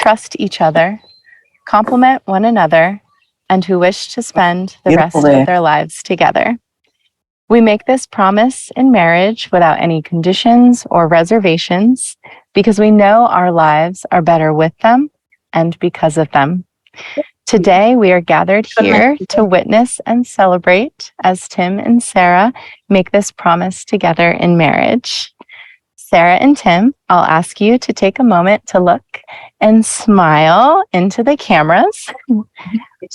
trust each other, complement one another, and who wish to spend the rest of their lives together. We make this promise in marriage without any conditions or reservations because we know our lives are better with them and because of them. Today, we are gathered here to witness and celebrate as Tim and Sarah make this promise together in marriage. Sarah and Tim, I'll ask you to take a moment to look and smile into the cameras.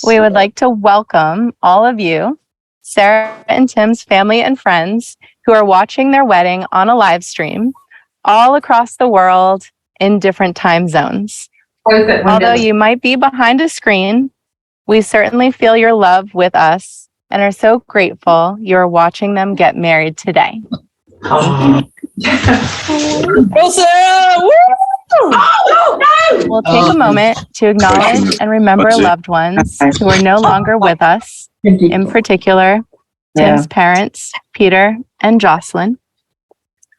We would like to welcome all of you, Sarah and Tim's family and friends who are watching their wedding on a live stream all across the world in different time zones. Although you might be behind a screen, we certainly feel your love with us and are so grateful you're watching them get married today. Go, Sarah! We'll take a moment to acknowledge and remember loved ones who are no longer with us, in particular, Tim's parents, Peter and Jocelyn.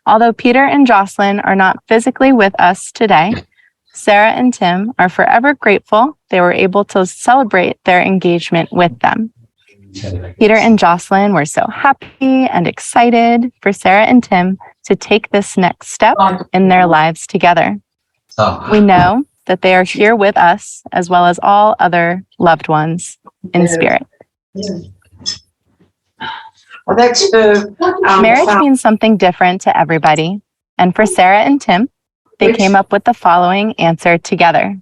Although Peter and Jocelyn are not physically with us today, Sarah and Tim are forever grateful they were able to celebrate their engagement with them. Peter and Jocelyn were so happy and excited for Sarah and Tim to take this next step in their lives together. We know that they are here with us as well as all other loved ones in spirit. Marriage means something different to everybody, and for Sarah and Tim, they came up with the following answer together.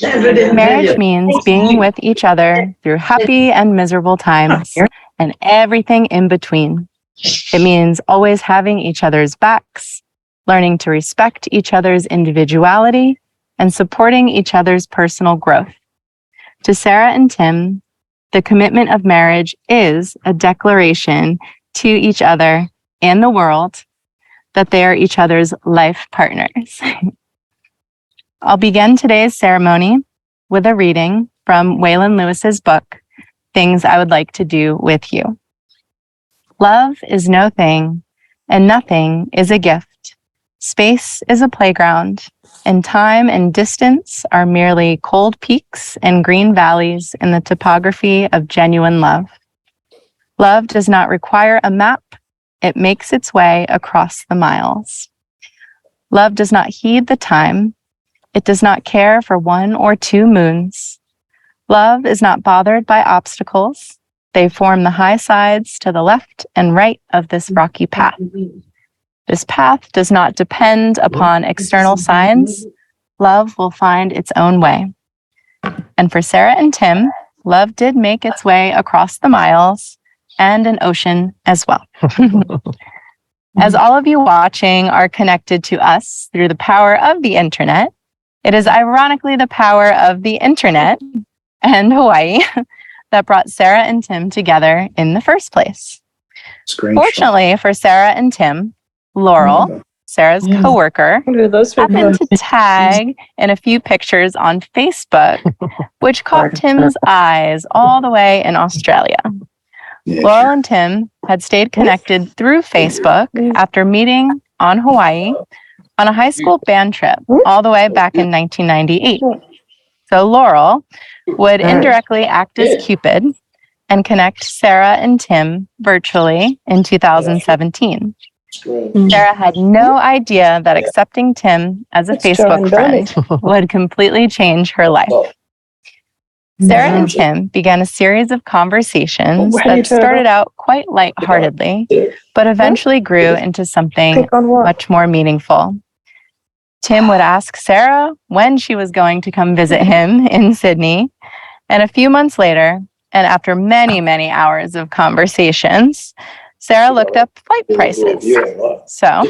Marriage means being with each other through happy and miserable times and everything in between. It means always having each other's backs, learning to respect each other's individuality, and supporting each other's personal growth. To Sarah and Tim, the commitment of marriage is a declaration to each other and the world that they are each other's life partners. I'll begin today's ceremony with a reading from Waylon Lewis's book, Things I Would Like to Do With You. Love is no thing, and nothing is a gift. Space is a playground, and time and distance are merely cold peaks and green valleys in the topography of genuine love. Love does not require a map. It makes its way across the miles. Love does not heed the time. It does not care for 1 or 2 moons. Love is not bothered by obstacles. They form the high sides to the left and right of this rocky path. This path does not depend upon external signs. Love will find its own way. And for Sarah and Tim, love did make its way across the miles and an ocean as well. As all of you watching are connected to us through the power of the internet, it is ironically the power of the internet and Hawaii that brought Sarah and Tim together in the first place. Fortunately for Sarah and Tim, Laurel, Sarah's coworker, happened to tag in a few pictures on Facebook, which caught Tim's eyes all the way in Australia. Laurel and Tim had stayed connected through Facebook after meeting on Hawaii on a high school band trip all the way back in 1998. So Laurel would indirectly act as Cupid and connect Sarah and Tim virtually in 2017. Sarah had no idea that accepting Tim as a Facebook friend would completely change her life. Sarah and Tim began a series of conversations that started out quite lightheartedly, but eventually grew into something much more meaningful. Tim would ask Sarah when she was going to come visit him in Sydney, and a few months later, and after many, many hours of conversations, Sarah looked up flight prices. So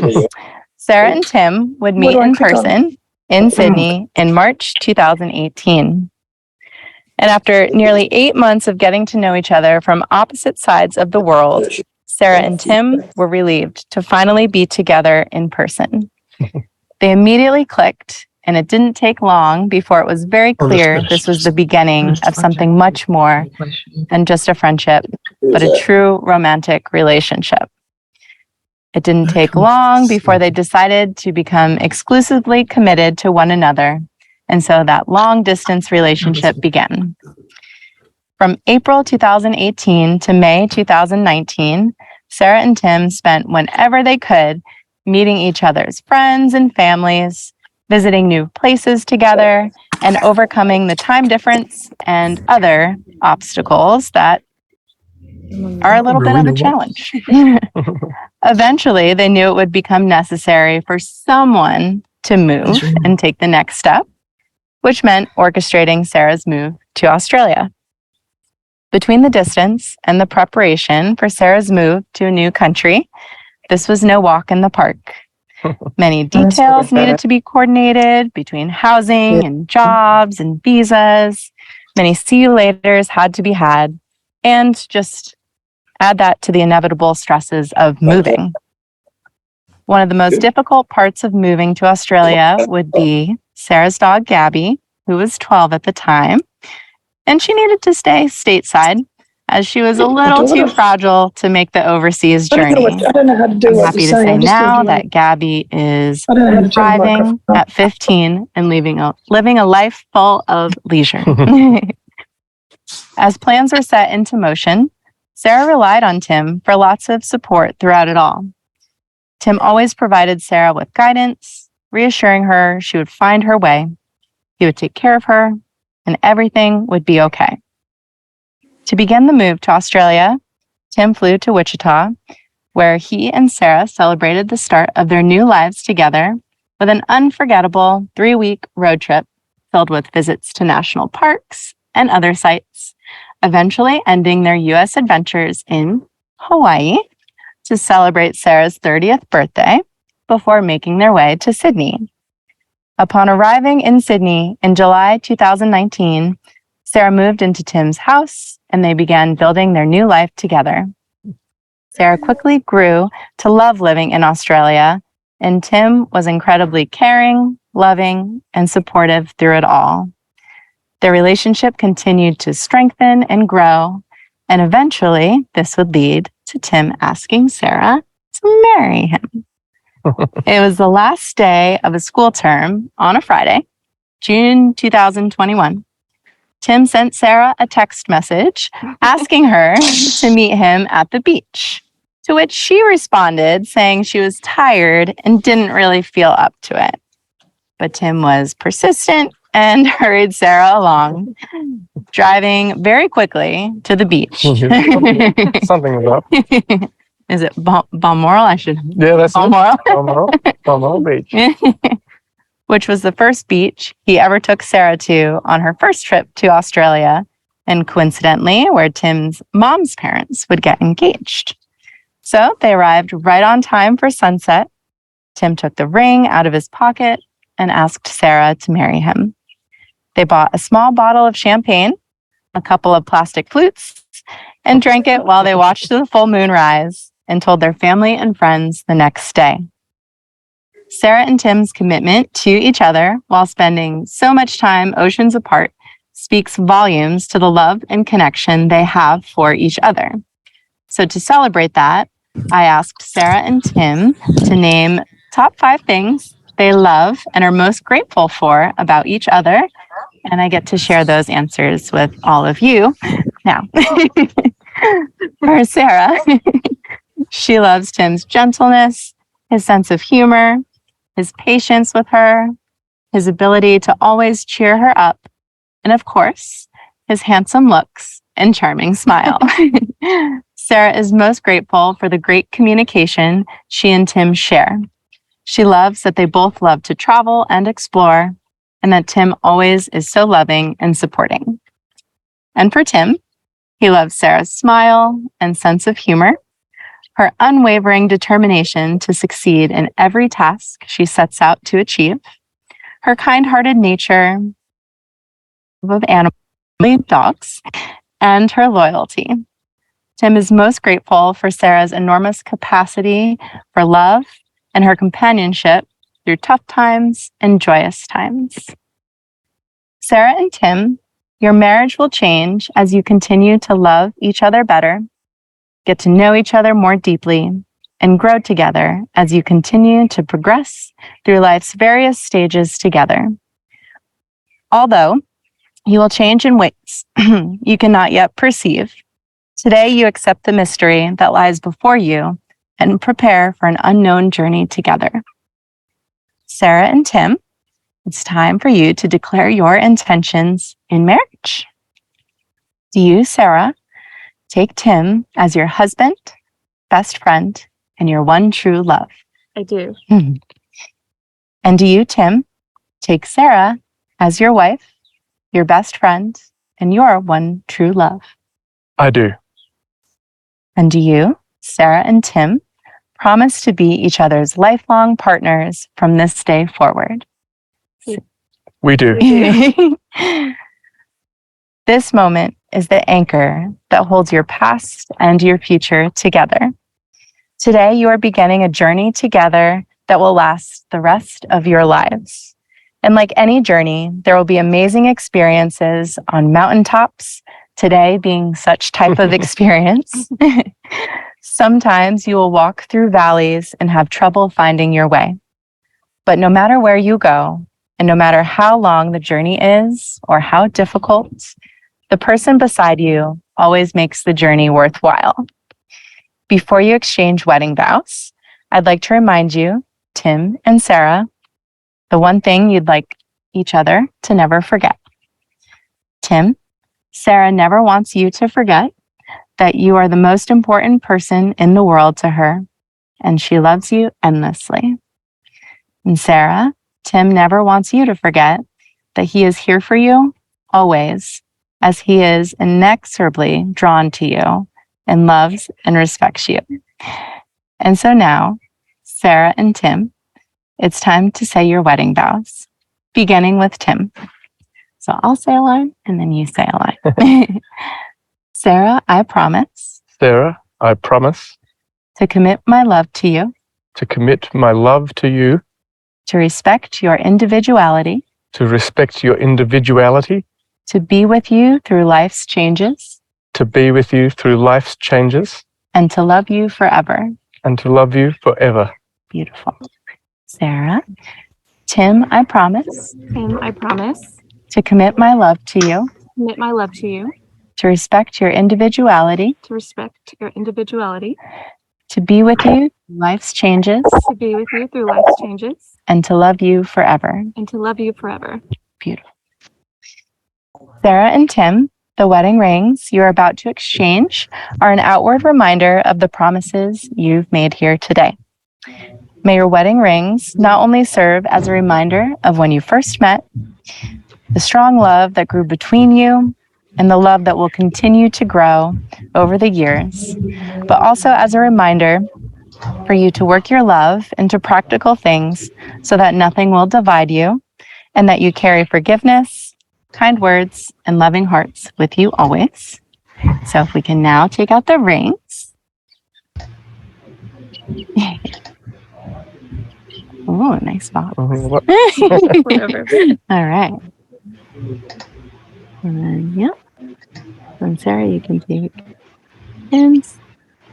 Sarah and Tim would meet in person in Sydney in March 2018. And after nearly 8 months of getting to know each other from opposite sides of the world, Sarah and Tim were relieved to finally be together in person. They immediately clicked, and it didn't take long before it was very clear this was the beginning of something much more than just a friendship, but a true romantic relationship. It didn't take long before they decided to become exclusively committed to one another And so that long distance relationship began. From April 2018 to May 2019, Sarah and Tim spent whenever they could meeting each other's friends and families, visiting new places together, and overcoming the time difference and other obstacles that are a little bit of a challenge. Eventually, they knew it would become necessary for someone to move and take the next step, which meant orchestrating Sarah's move to Australia. Between the distance and the preparation for Sarah's move to a new country, this was no walk in the park. Many details needed to be coordinated between housing and jobs and visas. Many see you laters had to be had, and just add that to the inevitable stresses of moving. One of the most difficult parts of moving to Australia would be Sarah's dog, Gabby, who was 12 at the time, and she needed to stay stateside as she was a little too fragile to make the overseas journey. I'm happy to say now that Gabby is thriving at 15 and living a life full of leisure. As plans were set into motion, Sarah relied on Tim for lots of support throughout it all. Tim always provided Sarah with guidance, reassuring her she would find her way. He would take care of her, and everything would be okay. To begin the move to Australia, Tim flew to Wichita, where he and Sarah celebrated the start of their new lives together with an unforgettable 3-week road trip filled with visits to national parks and other sites, eventually ending their U.S. adventures in Hawaii to celebrate Sarah's 30th birthday before making their way to Sydney. Upon arriving in Sydney in July 2019, Sarah moved into Tim's house and they began building their new life together. Sarah quickly grew to love living in Australia, and Tim was incredibly caring, loving, and supportive through it all. Their relationship continued to strengthen and grow, and eventually this would lead to Tim asking Sarah to marry him. It was the last day of a school term on a Friday, June 2021. Tim sent Sarah a text message asking her to meet him at the beach, to which she responded saying she was tired and didn't really feel up to it. But Tim was persistent and hurried Sarah along, driving very quickly to the beach. Something was up. Is it Balmoral? Yeah, that's Balmoral. Balmoral Beach. Which was the first beach he ever took Sarah to on her first trip to Australia, and coincidentally, where Tim's mom's parents would get engaged. So they arrived right on time for sunset. Tim took the ring out of his pocket and asked Sarah to marry him. They bought a small bottle of champagne, a couple of plastic flutes, and drank it while they watched the full moon rise and told their family and friends the next day. Sarah and Tim's commitment to each other while spending so much time oceans apart speaks volumes to the love and connection they have for each other. So to celebrate that, I asked Sarah and Tim to name top 5 things they love and are most grateful for about each other. And I get to share those answers with all of you now. For Sarah, she loves Tim's gentleness, his sense of humor, his patience with her, his ability to always cheer her up, and of course, his handsome looks and charming smile. Sarah is most grateful for the great communication she and Tim share. She loves that they both love to travel and explore, and that Tim always is so loving and supporting. And for Tim, he loves Sarah's smile and sense of humor, her unwavering determination to succeed in every task she sets out to achieve, her kind-hearted nature of animal dogs, and her loyalty. Tim is most grateful for Sarah's enormous capacity for love and her companionship through tough times and joyous times. Sarah and Tim, your marriage will change as you continue to love each other better, get to know each other more deeply, and grow together as you continue to progress through life's various stages together. Although you will change in ways you cannot yet perceive, today you accept the mystery that lies before you and prepare for an unknown journey together. Sarah and Tim, it's time for you to declare your intentions in marriage. Do you, Sarah, take Tim as your husband, best friend, and your one true love? I do. And do you, Tim, take Sarah as your wife, your best friend, and your one true love? I do. And do you, Sarah and Tim, promise to be each other's lifelong partners from this day forward? We do. This moment is the anchor that holds your past and your future together. Today, you are beginning a journey together that will last the rest of your lives. And like any journey, there will be amazing experiences on mountaintops, today being such type of experience. Sometimes you will walk through valleys and have trouble finding your way. But no matter where you go, and no matter how long the journey is or how difficult, the person beside you always makes the journey worthwhile. Before you exchange wedding vows, I'd like to remind you, Tim and Sarah, the one thing you'd like each other to never forget. Tim, Sarah never wants you to forget that you are the most important person in the world to her, and she loves you endlessly. And Sarah, Tim never wants you to forget that he is here for you always, as he is inexorably drawn to you and loves and respects you. And so now, Sarah and Tim, it's time to say your wedding vows, beginning with Tim. So I'll say a line and then you say a line. Sarah, I promise. Sarah, I promise To commit my love to you. to commit my love to you, To respect your individuality. to respect your individuality, To be with you through life's changes. to be with you through life's changes, And to love you forever. and to love you forever. Beautiful. Sarah. Tim, I promise. Tim, I promise. To commit my love to you. Commit my love to you. To respect your individuality. To respect your individuality. To be with you through life's changes. To be with you through life's changes. And to love you forever. And to love you forever. Beautiful. Sarah and Tim, the wedding rings you're about to exchange are an outward reminder of the promises you've made here today. May your wedding rings not only serve as a reminder of when you first met, the strong love that grew between you, and the love that will continue to grow over the years, but also as a reminder for you to work your love into practical things so that nothing will divide you, and that you carry forgiveness, kind words, and loving hearts with you always. So if we can now take out the rings. Oh, nice box. What? Whatever. All right. And then, yep. And Sarah, you can take Tim's.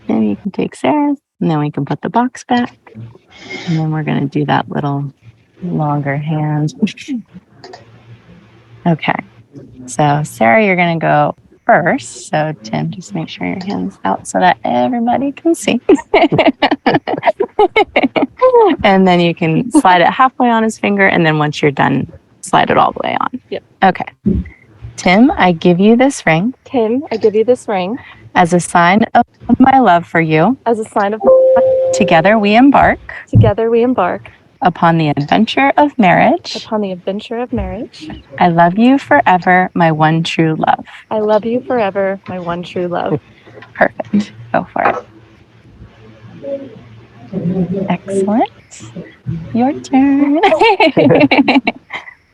Then you can take Sarah's. And then we can put the box back. And then we're going to do that little longer hand. Okay. So, Sarah, you're going to go first. So, Tim, just make sure your hand's out so that everybody can see. And then you can slide it halfway on his finger. And then once you're done, slide it all the way on. Yep. Okay. Tim, I give you this ring Tim, I give you this ring as a sign of my love for you. as a sign of Together we embark together we embark upon the adventure of marriage. upon the adventure of marriage. I love you forever, my one true love. I love you forever, my one true love. Perfect. Go for it. Excellent. Your turn.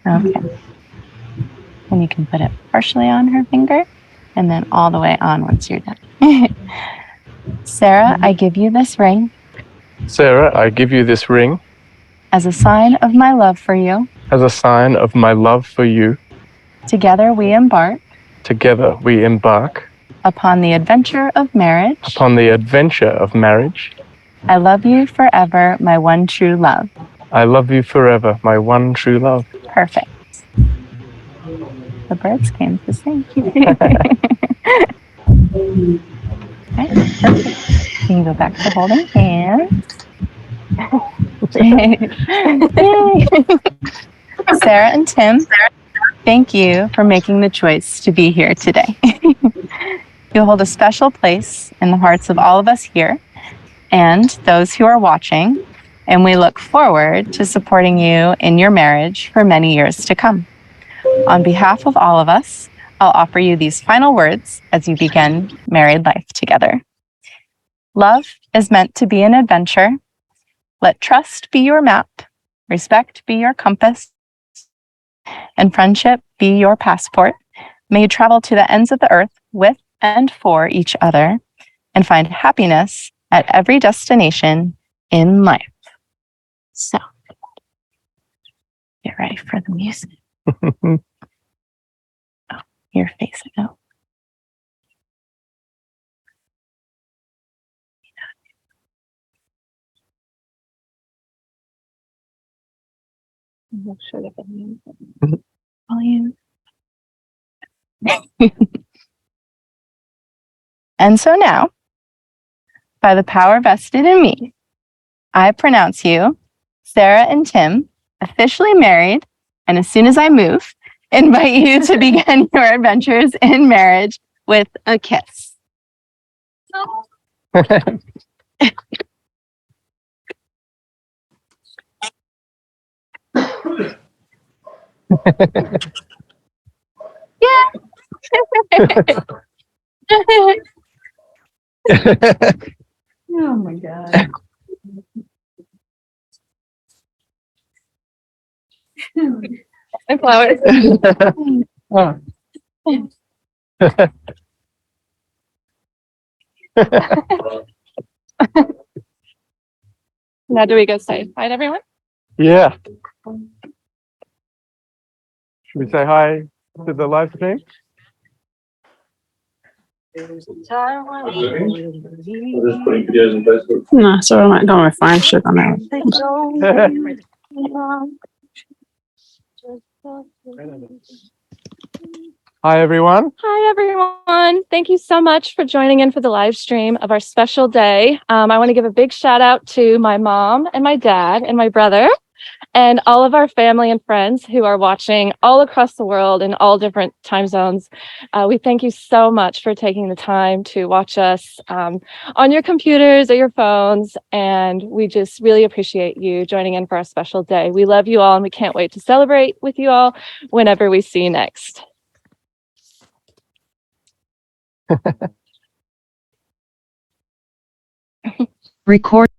Okay. And you can put it partially on her finger and then all the way on once you're done. Sarah, I give you this ring Sarah, I give you this ring as a sign of my love for you. as a sign of my love for you. Together we embark Together we embark upon the adventure of marriage. upon the adventure of marriage. I love you forever, my one true love. I love you forever, my one true love. Perfect. The birds came to sing. Okay, perfect. You can go back to holding hands. Yay. Sarah and Tim, thank you for making the choice to be here today. You hold a special place in the hearts of all of us here and those who are watching, and we look forward to supporting you in your marriage for many years to come. On behalf of all of us, I'll offer you these final words as you begin married life together. Love is meant to be an adventure. Let trust be your map, respect be your compass, and friendship be your passport. May you travel to the ends of the earth with and for each other and find happiness at every destination in life. So, get ready for the music. Oh, you're facing out. Make sure that the Volume. And so now, by the power vested in me, I pronounce you, Sarah and Tim, officially married, and as soon as I move, invite you to begin your adventures in marriage with a kiss. Yeah. Oh my God. and flowers. Oh. Now do we go say hi to everyone? Yeah. Should we say hi to the live stream? I'm just putting videos on Facebook. No, so I might go on my phone. Shit on that. Hi, everyone. Hi, everyone. Thank you so much for joining in for the live stream of our special day. I want to give a big shout out to my mom and my dad and my brother and all of our family and friends who are watching all across the world in all different time zones. We thank you so much for taking the time to watch us on your computers or your phones. And we just really appreciate you joining in for our special day. We love you all and we can't wait to celebrate with you all whenever we see you next. Record.